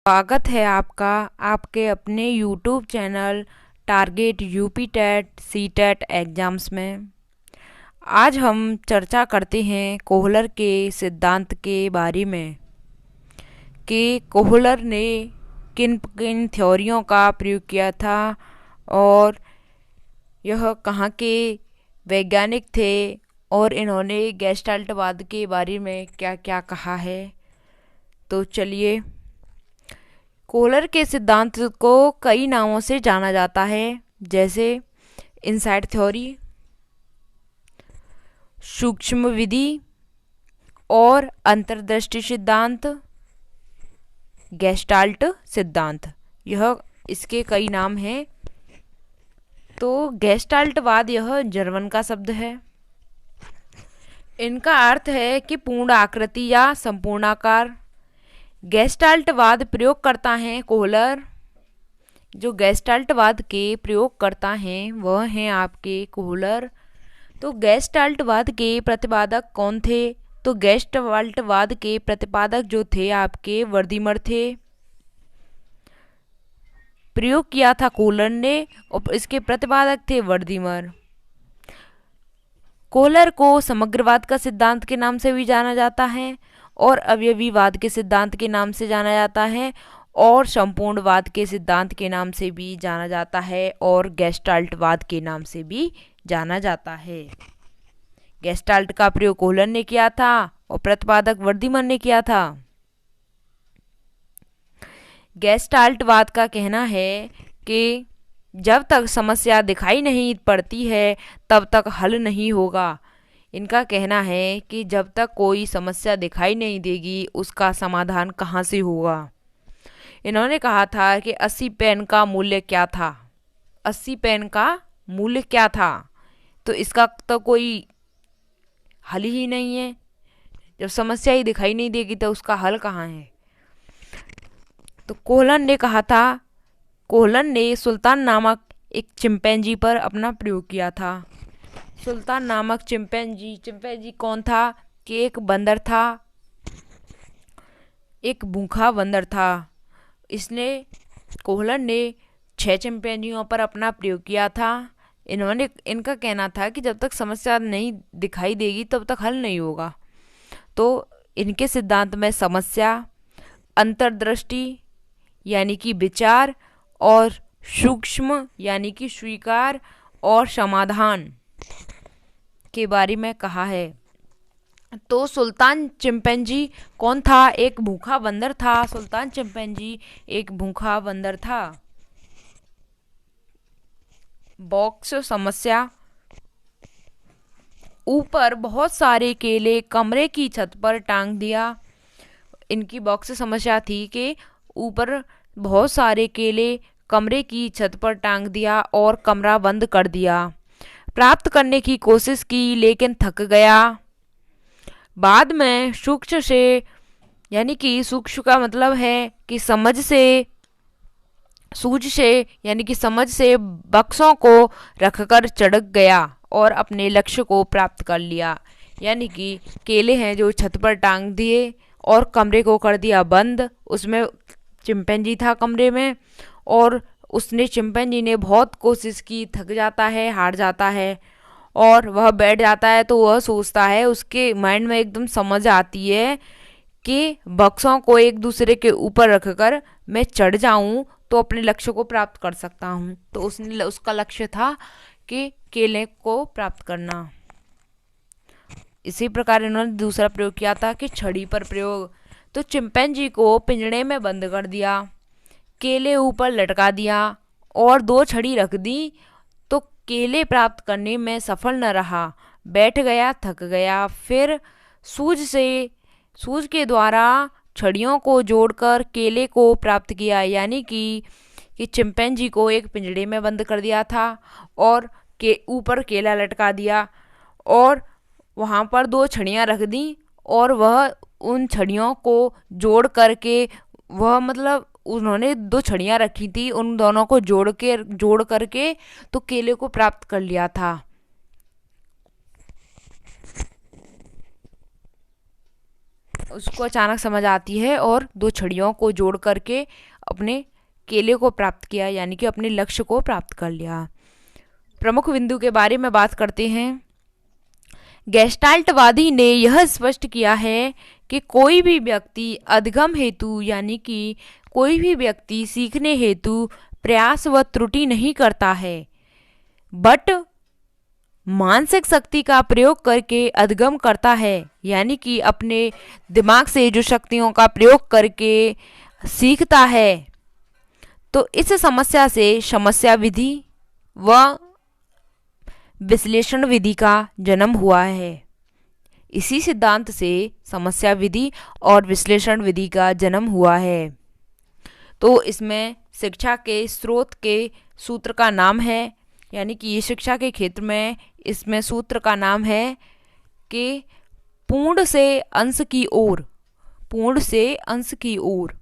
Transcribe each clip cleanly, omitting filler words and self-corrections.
स्वागत है आपका आपके अपने YouTube channel target UP TET C TET exams में। आज हम चर्चा करते हैं कोहलर के सिद्धांत के बारे में कि कोहलर ने किन किन थ्योरियों का प्रयोग किया था और यह कहाँ के वैज्ञानिक थे और इन्होंने गेस्टाल्टवाद के बारे में क्या क्या कहा है। तो चलिए, कोहलर के सिद्धांत को कई नामों से जाना जाता है, जैसे इनसाइट थ्योरी, सूक्ष्म विधि और अंतर्दृष्टि सिद्धांत, गेस्टाल्ट सिद्धांत। यह इसके कई नाम हैं। तो गेस्टाल्टवाद यह जर्मन का शब्द है। इनका अर्थ है कि पूर्ण आकृति या संपूर्णाकार। गेस्टाल्टवाद प्रयोग करता है कोहलर। जो गेस्टाल्टवाद के प्रयोग करता हैं वह हैं आपके कोहलर। तो गेस्टाल्टवाद के प्रतिपादक कौन थे? तो गेस्टाल्टवाद के प्रतिपादक जो थे आपके वर्दीमर थे। प्रयोग किया था कोहलर ने और इसके प्रतिपादक थे वर्दीमर। कोहलर को समग्रवाद का सिद्धांत के नाम से भी जाना जाता है और अवयवीवाद के सिद्धांत के नाम से जाना जाता है और संपूर्णवाद के सिद्धांत के नाम से भी जाना जाता है और गेस्टाल्टवाद के नाम से भी जाना जाता है। गेस्टाल्ट का प्रयोग कोहलर ने किया था और प्रतिपादक वर्दीमर ने किया था। गेस्टाल्टवाद का कहना है कि जब तक समस्या दिखाई नहीं पड़ती है तब तक हल नहीं होगा। इनका कहना है कि जब तक कोई समस्या दिखाई नहीं देगी उसका समाधान कहाँ से होगा। इन्होंने कहा था कि 80 पेन का मूल्य क्या था। 80 पेन का मूल्य क्या था? तो इसका तो कोई हल ही नहीं है। जब समस्या ही दिखाई नहीं देगी तो उसका हल कहाँ है? तो कोहलर ने कहा था, कोहलर ने सुल्तान नामक एक चिंपैंजी पर अपना प्रयोग किया था। सुल्तान नामक चिंपैंजी कौन था? कि एक बंदर था, एक भूखा बंदर था। कोहलर ने 6 चिंपैंजियों पर अपना प्रयोग किया था। इनका कहना था कि जब तक समस्या नहीं दिखाई देगी तब तक हल नहीं होगा। तो इनके सिद्धांत में समस्या, अंतर्दृष्टि यानी कि विचार और सूक्ष्म यानी कि स्वीकार और समाधान के बारे में कहा है। तो सुल्तान चिंपैंजी कौन था? एक भूखा बंदर था। सुल्तान चिंपैंजी एक भूखा बंदर था। बॉक्स समस्या, ऊपर बहुत सारे केले कमरे की छत पर टांग दिया। इनकी बॉक्स समस्या थी कि ऊपर बहुत सारे केले कमरे की छत पर टांग दिया और कमरा बंद कर दिया। प्राप्त करने की कोशिश की लेकिन थक गया। बाद में सूक्ष्म से यानी कि सूक्ष्म का मतलब है कि सूझ से यानी कि समझ से बक्सों को रखकर चढ़ गया और अपने लक्ष्य को प्राप्त कर लिया। यानी कि केले हैं जो छत पर टांग दिए और कमरे को कर दिया बंद। उसमें चिंपैंजी था कमरे में और चिंपैंजी ने बहुत कोशिश की, थक जाता है, हार जाता है और वह बैठ जाता है। तो वह सोचता है, उसके माइंड में एकदम समझ आती है कि बक्सों को एक दूसरे के ऊपर रखकर मैं चढ़ जाऊं तो अपने लक्ष्य को प्राप्त कर सकता हूं। तो उसका लक्ष्य था कि केले को प्राप्त करना। इसी प्रकार इन्होंने दूसरा प्रयोग किया था कि छड़ी पर प्रयोग। तो चिंपैंजी को पिंजड़े में बंद कर दिया, केले ऊपर लटका दिया और 2 छड़ी रख दी। तो केले प्राप्त करने में सफल न रहा, बैठ गया, थक गया। फिर सूज के द्वारा छड़ियों को जोड़कर केले को प्राप्त किया। यानी कि चिंपैंजी को एक पिंजड़े में बंद कर दिया था और के ऊपर केला लटका दिया और वहाँ पर 2 छड़ियाँ रख दी और वह उन छड़ियों को जोड़ करके उन्होंने 2 छड़ियाँ रखी थी, उन दोनों को जोड़ करके तो केले को प्राप्त कर लिया था। उसको अचानक समझ आती है और दो छड़ियों को जोड़ करके अपने केले को प्राप्त किया, यानी कि अपने लक्ष्य को प्राप्त कर लिया। प्रमुख बिंदु के बारे में बात करते हैं। गेस्टाल्टवादी ने यह स्पष्ट किया है कि कोई भी व्यक्ति अधिगम हेतु, यानी कि कोई भी व्यक्ति सीखने हेतु प्रयास व त्रुटि नहीं करता है, बट मानसिक शक्ति का प्रयोग करके अधिगम करता है, यानी कि अपने दिमाग से जो शक्तियों का प्रयोग करके सीखता है। तो इस समस्या से समस्या विधि व विश्लेषण विधि का जन्म हुआ है। इसी सिद्धांत से समस्या विधि और विश्लेषण विधि का जन्म हुआ है। तो इसमें शिक्षा के स्रोत के सूत्र का नाम है, यानी कि ये शिक्षा के क्षेत्र में इसमें सूत्र का नाम है कि पूर्ण से अंश की ओर, पूर्ण से अंश की ओर।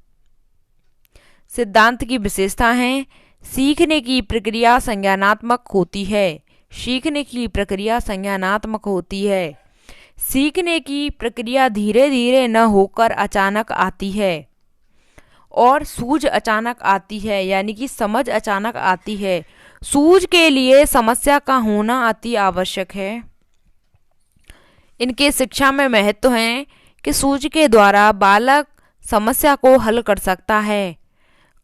सिद्धांत की विशेषता है, सीखने की प्रक्रिया संज्ञानात्मक होती है, सीखने की प्रक्रिया संज्ञानात्मक होती है। सीखने की प्रक्रिया धीरे धीरे न होकर अचानक आती है और सूझ अचानक आती है, यानी कि समझ अचानक आती है। सूझ के लिए समस्या का होना अति आवश्यक है। इनके शिक्षा में महत्व है कि सूझ के द्वारा बालक समस्या को हल कर सकता है।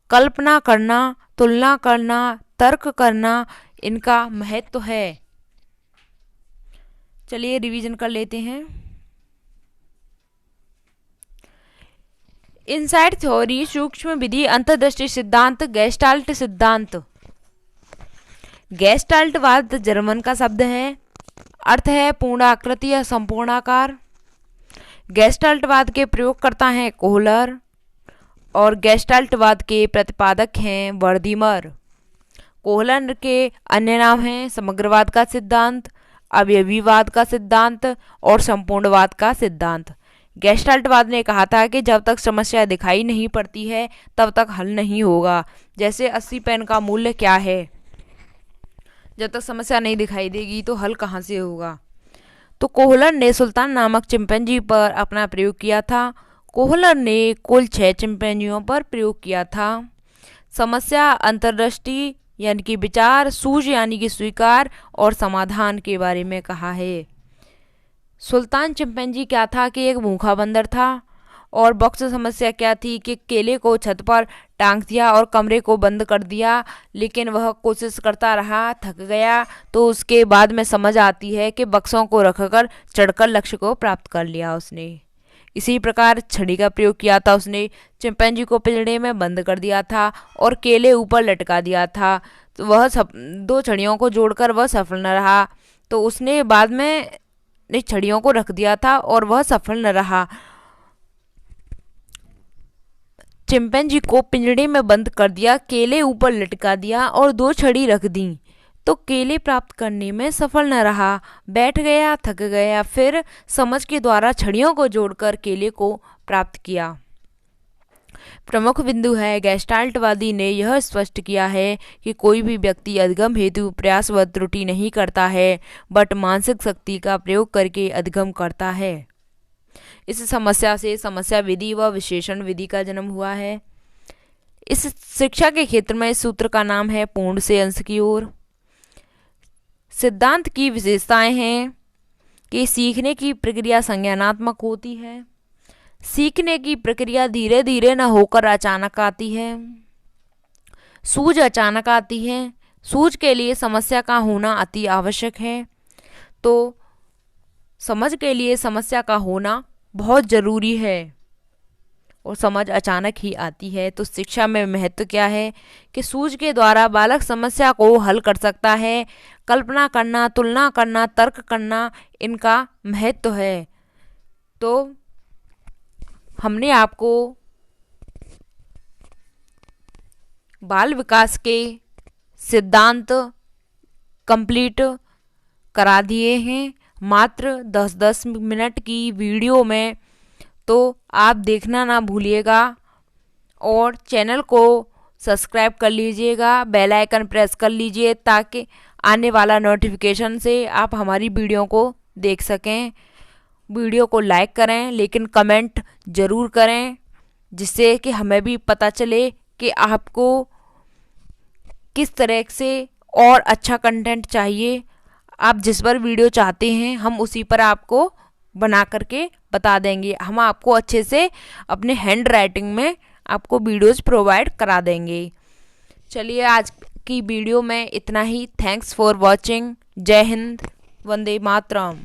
कल्पना करना, तुलना करना, तर्क करना, इनका महत्व है। चलिए रिवीजन कर लेते हैं। इनसाइट थ्योरी, सूक्ष्म विधि, अंतर्दृष्टि सिद्धांत, गेस्टाल्ट सिद्धांत। गेस्टाल्टवाद जर्मन का शब्द है, अर्थ है पूर्णाकृति या संपूर्णाकार। गेस्टाल्टवाद के प्रयोगकर्ता हैं कोहलर और गेस्टाल्टवाद के प्रतिपादक हैं वर्दीमर। कोहलर के अन्य नाम हैं समग्रवाद का सिद्धांत, अवयवीवाद का सिद्धांत और संपूर्णवाद का सिद्धांत। गेस्टाल्टवाद ने कहा था कि जब तक समस्या दिखाई नहीं पड़ती है तब तक हल नहीं होगा। जैसे 80 पेन का मूल्य क्या है, जब तक समस्या नहीं दिखाई देगी तो हल कहाँ से होगा। तो कोहलर ने सुल्तान नामक चिंपैंजी पर अपना प्रयोग किया था। कोहलर ने कुल 6 चिंपैंजियों पर प्रयोग किया था। समस्या, अंतर्दृष्टि यानी कि विचार, सूझ यानी कि स्वीकार और समाधान के बारे में कहा है। सुल्तान चिंपैंजी क्या था कि एक भूखा बंदर था और बॉक्स समस्या क्या थी कि केले को छत पर टांग दिया और कमरे को बंद कर दिया, लेकिन वह कोशिश करता रहा, थक गया। तो उसके बाद में समझ आती है कि बक्सों को रखकर चढ़कर लक्ष्य को प्राप्त कर लिया उसने। इसी प्रकार छड़ी का प्रयोग किया था उसने, चिंपैंजी को पिंजड़े में बंद कर दिया था और केले ऊपर लटका दिया था। तो वह दो छड़ियों को जोड़कर वह सफल न रहा, तो उसने बाद में छड़ियों को रख दिया था और वह सफल न रहा। चिंपैंजी को पिंजड़े में बंद कर दिया, केले ऊपर लटका दिया और 2 छड़ी रख दी, तो केले प्राप्त करने में सफल न रहा, बैठ गया, थक गया। फिर समझ के द्वारा छड़ियों को जोड़कर केले को प्राप्त किया। प्रमुख बिंदु है, गेस्टाल्टवादी ने यह स्पष्ट किया है कि कोई भी व्यक्ति अधिगम हेतु प्रयास व त्रुटि नहीं करता है, बट मानसिक शक्ति का प्रयोग करके अधिगम करता है। इस समस्या से समस्या विधि व विश्लेषण विधि का जन्म हुआ है। इस शिक्षा के क्षेत्र में इस सूत्र का नाम है पूर्ण से अंश की ओर। सिद्धांत की विशेषताएं हैं कि सीखने की प्रक्रिया संज्ञानात्मक होती है, सीखने की प्रक्रिया धीरे धीरे न होकर अचानक आती है, सूझ अचानक आती है, सूझ के लिए समस्या का होना अति आवश्यक है। तो समझ के लिए समस्या का होना बहुत ज़रूरी है और समझ अचानक ही आती है। तो शिक्षा में महत्व क्या है कि सूझ के द्वारा बालक समस्या को हल कर सकता है। कल्पना करना, तुलना करना, तर्क करना, इनका महत्व है। तो हमने आपको बाल विकास के सिद्धांत कंप्लीट करा दिए हैं मात्र 10-10 मिनट की वीडियो में। तो आप देखना ना भूलिएगा और चैनल को सब्सक्राइब कर लीजिएगा, बेल आइकन प्रेस कर लीजिए ताकि आने वाला नोटिफिकेशन से आप हमारी वीडियो को देख सकें। वीडियो को लाइक करें, लेकिन कमेंट ज़रूर करें, जिससे कि हमें भी पता चले कि आपको किस तरह से और अच्छा कंटेंट चाहिए। आप जिस पर वीडियो चाहते हैं हम उसी पर आपको बना करके बता देंगे। हम आपको अच्छे से अपने हैंड राइटिंग में आपको वीडियोस प्रोवाइड करा देंगे। चलिए आज की वीडियो में इतना ही। Thanks for watching. जय हिंद, वंदे मातरम।